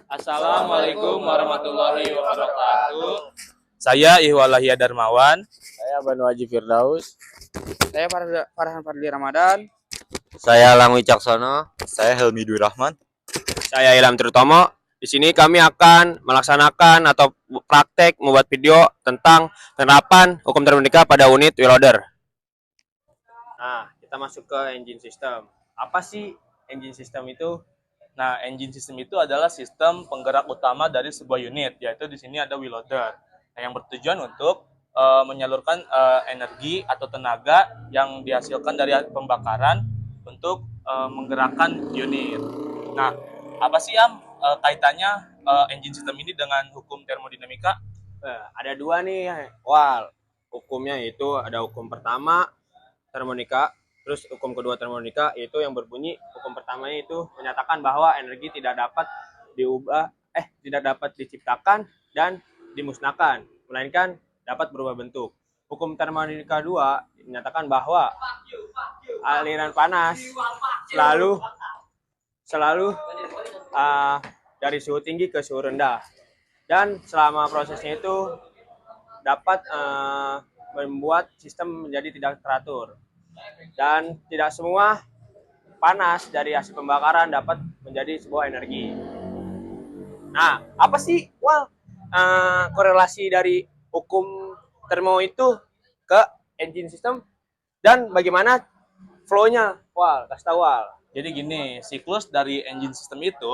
Assalamualaikum warahmatullahi wabarakatuh. Saya Ihwalahia Darmawan. Saya Banu Haji Firdaus. Saya Farhan Fadli Ramadan. Saya Langwi Caksono. Saya Helmi Dwi Rahman. Saya Ilham Tertomo. Di sini kami akan melaksanakan atau praktek membuat video tentang penerapan hukum termodinamika pada unit wheel loader. Nah, kita masuk ke engine system. Apa sih engine system itu? Nah, engine system itu adalah sistem penggerak utama dari sebuah unit, yaitu di sini ada wheel loader. Nah, yang bertujuan untuk menyalurkan energi atau tenaga yang dihasilkan dari pembakaran untuk menggerakkan unit. Nah, apa sih kaitannya engine system ini dengan hukum termodinamika? Ada dua nih, Wal. Hukumnya itu ada hukum pertama termodinamika, terus hukum kedua termodinamika, yaitu yang berbunyi hukum pertamanya itu menyatakan bahwa energi tidak dapat tidak dapat diciptakan dan dimusnahkan, melainkan dapat berubah bentuk. Hukum termodinamika 2 menyatakan bahwa aliran panas selalu dari suhu tinggi ke suhu rendah, dan selama prosesnya itu dapat membuat sistem menjadi tidak teratur, dan tidak semua panas dari hasil pembakaran dapat menjadi sebuah energi. Nah, apa sih korelasi dari hukum termo itu ke engine system dan bagaimana flow-nya? Kasih tahu, Wal. Jadi gini, siklus dari engine system itu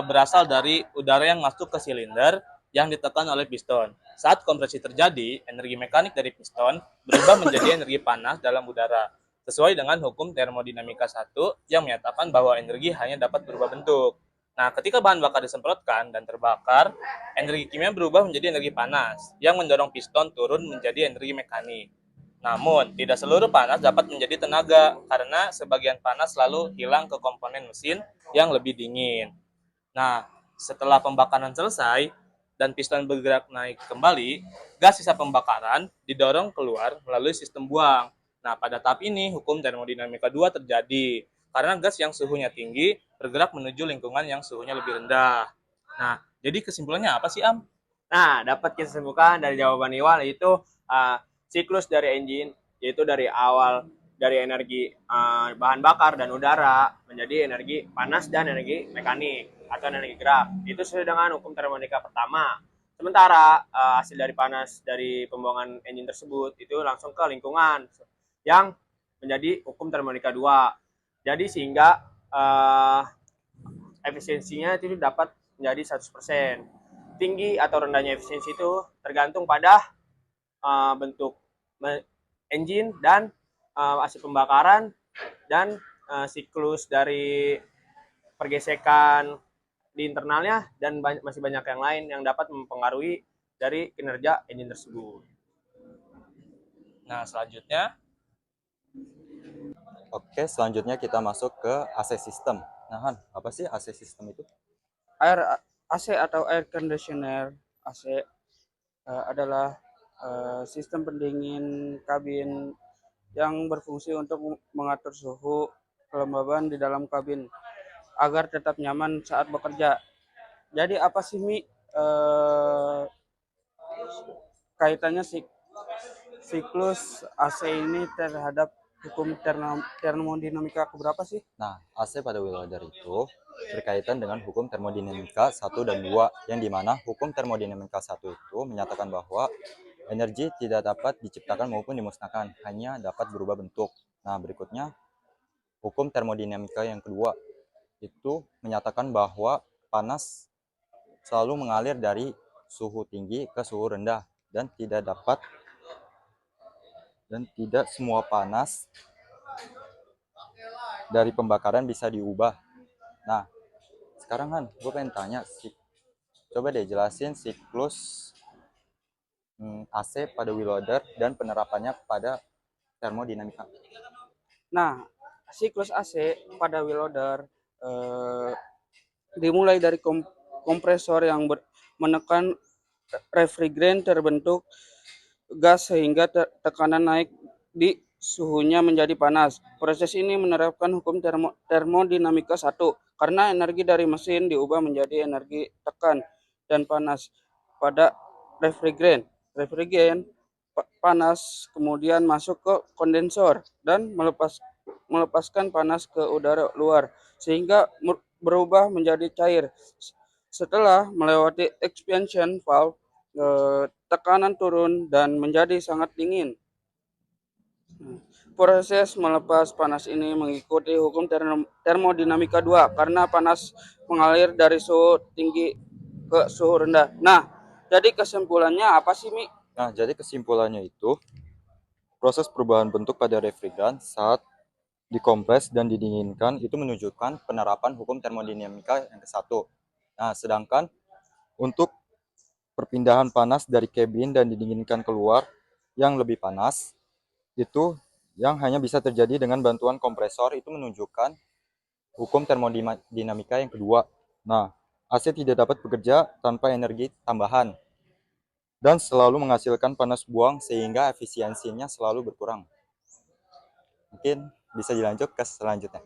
berasal dari udara yang masuk ke silinder yang ditekan oleh piston. Saat kompresi terjadi, energi mekanik dari piston berubah menjadi energi panas dalam udara, sesuai dengan hukum termodinamika 1 yang menyatakan bahwa energi hanya dapat berubah bentuk. Nah, ketika bahan bakar disemprotkan dan terbakar, energi kimia berubah menjadi energi panas yang mendorong piston turun menjadi energi mekanik. Namun, tidak seluruh panas dapat menjadi tenaga karena sebagian panas selalu hilang ke komponen mesin yang lebih dingin. Nah, setelah pembakaran selesai dan piston bergerak naik kembali, gas sisa pembakaran didorong keluar melalui sistem buang. Nah, pada tahap ini hukum termodinamika 2 terjadi karena gas yang suhunya tinggi bergerak menuju lingkungan yang suhunya lebih rendah. Nah, jadi kesimpulannya apa sih, Am? Nah, dapat kita simpulkan dari jawaban Iwal, yaitu siklus dari engine, yaitu dari awal dari energi bahan bakar dan udara menjadi energi panas dan energi mekanik atau energi gerak. Itu sesuai dengan hukum termodinamika pertama. Sementara hasil dari panas dari pembuangan engine tersebut itu langsung ke lingkungan yang menjadi hukum termodinamika 2. Jadi sehingga efisiensinya itu dapat menjadi 100%. Tinggi atau rendahnya efisiensi itu tergantung pada bentuk engine dan hasil pembakaran dan siklus dari pergesekan di internalnya, dan masih banyak yang lain yang dapat mempengaruhi dari kinerja engine tersebut. Nah, selanjutnya. Oke, selanjutnya kita masuk ke AC system. Nah, Han, apa sih AC system itu? AC atau air conditioner. AC adalah sistem pendingin kabin yang berfungsi untuk mengatur suhu kelembaban di dalam kabin agar tetap nyaman saat bekerja. Jadi apa sih kaitannya siklus AC ini terhadap hukum termodinamika keberapa sih? Nah, AC pada wheel loader itu berkaitan dengan hukum termodinamika 1 dan 2, yang dimana hukum termodinamika 1 itu menyatakan bahwa energi tidak dapat diciptakan maupun dimusnahkan, hanya dapat berubah bentuk. Nah, berikutnya hukum termodinamika yang kedua itu menyatakan bahwa panas selalu mengalir dari suhu tinggi ke suhu rendah, dan tidak semua panas dari pembakaran bisa diubah. Nah, sekarang Han, gue pengen tanya coba deh jelasin siklus AC pada wheel loader dan penerapannya pada termodinamika. Nah, siklus AC pada wheel loader dimulai dari kompresor yang menekan refrigeran terbentuk gas sehingga tekanan naik di suhunya menjadi panas. Proses ini menerapkan hukum termodinamika 1 karena energi dari mesin diubah menjadi energi tekan dan panas pada refrigeran. Panas kemudian masuk ke kondensor dan melepaskan panas ke udara luar sehingga berubah menjadi cair. Setelah melewati expansion valve, tekanan turun dan menjadi sangat dingin. Proses melepas panas ini mengikuti hukum termodinamika 2 karena panas mengalir dari suhu tinggi ke suhu rendah. Nah, jadi kesimpulannya apa sih, Mi? Nah, jadi kesimpulannya itu, proses perubahan bentuk pada refrigeran saat dikompres dan didinginkan itu menunjukkan penerapan hukum termodinamika yang ke-1. Nah, sedangkan untuk perpindahan panas dari kabin dan didinginkan keluar yang lebih panas, itu yang hanya bisa terjadi dengan bantuan kompresor itu menunjukkan hukum termodinamika yang kedua. Nah, AC tidak dapat bekerja tanpa energi tambahan dan selalu menghasilkan panas buang sehingga efisiensinya selalu berkurang. Mungkin bisa dilanjut ke selanjutnya.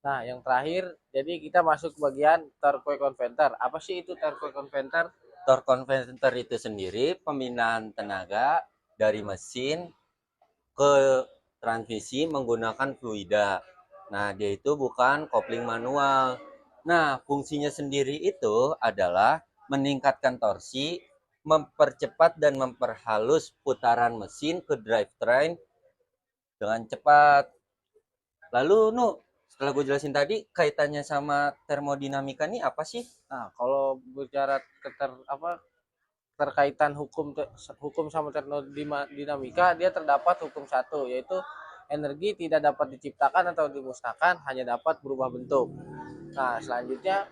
Nah, yang terakhir, jadi kita masuk ke bagian torque converter. Apa sih itu torque converter? Torque converter itu sendiri pemindahan tenaga dari mesin ke transmisi menggunakan fluida. Nah, dia itu bukan kopling manual. Nah, fungsinya sendiri itu adalah meningkatkan torsi, mempercepat dan memperhalus putaran mesin ke drivetrain dengan cepat. Lalu, setelah gue jelasin tadi, kaitannya sama termodinamika nih apa sih? Nah, kalau bicara terkaitan hukum sama termodinamika, dia terdapat hukum 1, yaitu energi tidak dapat diciptakan atau dimusnahkan, hanya dapat berubah bentuk. Nah, selanjutnya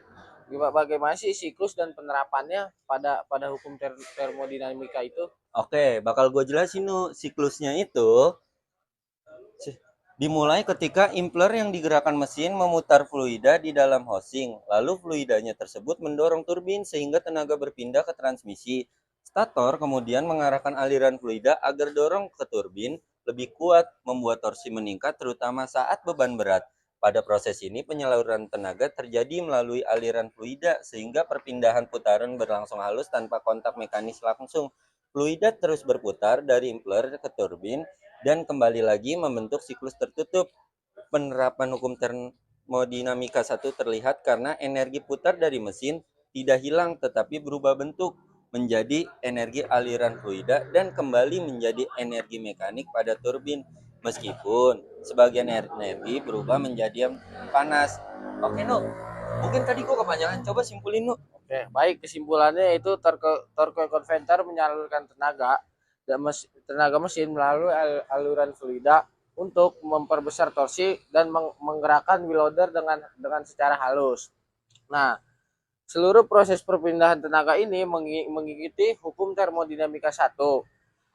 bagaimana sih siklus dan penerapannya pada hukum termodinamika itu? Oke, bakal gue jelasin siklusnya itu dimulai ketika impler yang digerakkan mesin memutar fluida di dalam housing, lalu fluidanya tersebut mendorong turbin sehingga tenaga berpindah ke transmisi. Stator kemudian mengarahkan aliran fluida agar dorong ke turbin lebih kuat, membuat torsi meningkat terutama saat beban berat. Pada proses ini penyaluran tenaga terjadi melalui aliran fluida sehingga perpindahan putaran berlangsung halus tanpa kontak mekanis langsung. Fluida terus berputar dari impler ke turbin dan kembali lagi membentuk siklus tertutup. Penerapan hukum termodinamika 1 terlihat karena energi putar dari mesin tidak hilang tetapi berubah bentuk menjadi energi aliran fluida dan kembali menjadi energi mekanik pada turbin, meskipun sebagian energi berubah menjadi panas. Oke, mungkin tadi gua kepanjangan, coba simpulin, Oke, baik, kesimpulannya itu torque converter menyalurkan tenaga mesin melalui aliran fluida untuk memperbesar torsi dan menggerakkan wheel loader dengan secara halus. Nah, seluruh proses perpindahan tenaga ini mengikuti hukum termodinamika 1.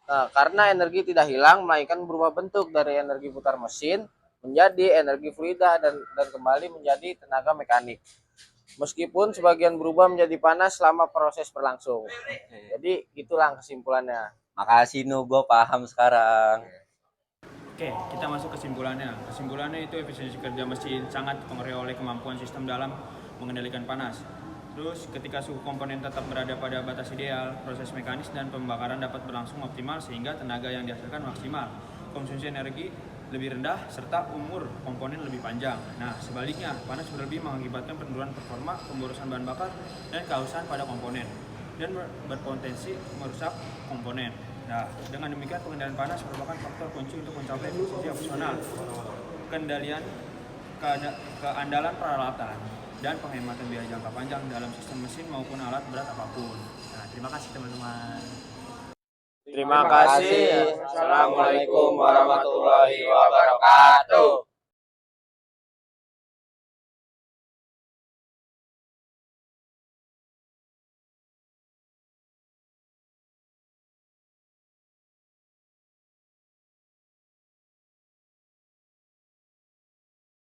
Nah, karena energi tidak hilang melainkan berubah bentuk dari energi putar mesin menjadi energi fluida dan kembali menjadi tenaga mekanik. Meskipun sebagian berubah menjadi panas selama proses berlangsung. Jadi itulah kesimpulannya. Makasih gue paham sekarang. Oke, kita masuk kesimpulannya. Kesimpulannya itu efisiensi kerja mesin sangat dipengaruhi oleh kemampuan sistem dalam mengendalikan panas. Terus ketika suhu komponen tetap berada pada batas ideal, proses mekanis dan pembakaran dapat berlangsung optimal sehingga tenaga yang dihasilkan maksimal. Konsumsi energi lebih rendah serta umur komponen lebih panjang. Nah, sebaliknya, panas berlebih mengakibatkan penurunan performa, pemborosan bahan bakar, dan kehausan pada komponen dan berpotensi merusak komponen. Nah, dengan demikian pengendalian panas merupakan faktor kunci untuk mencapai efisiensi operasional, kendalian keandalan peralatan, dan penghematan biaya jangka panjang dalam sistem mesin maupun alat berat apapun. Nah, terima kasih teman-teman. Terima kasih. Assalamualaikum warahmatullahi wabarakatuh.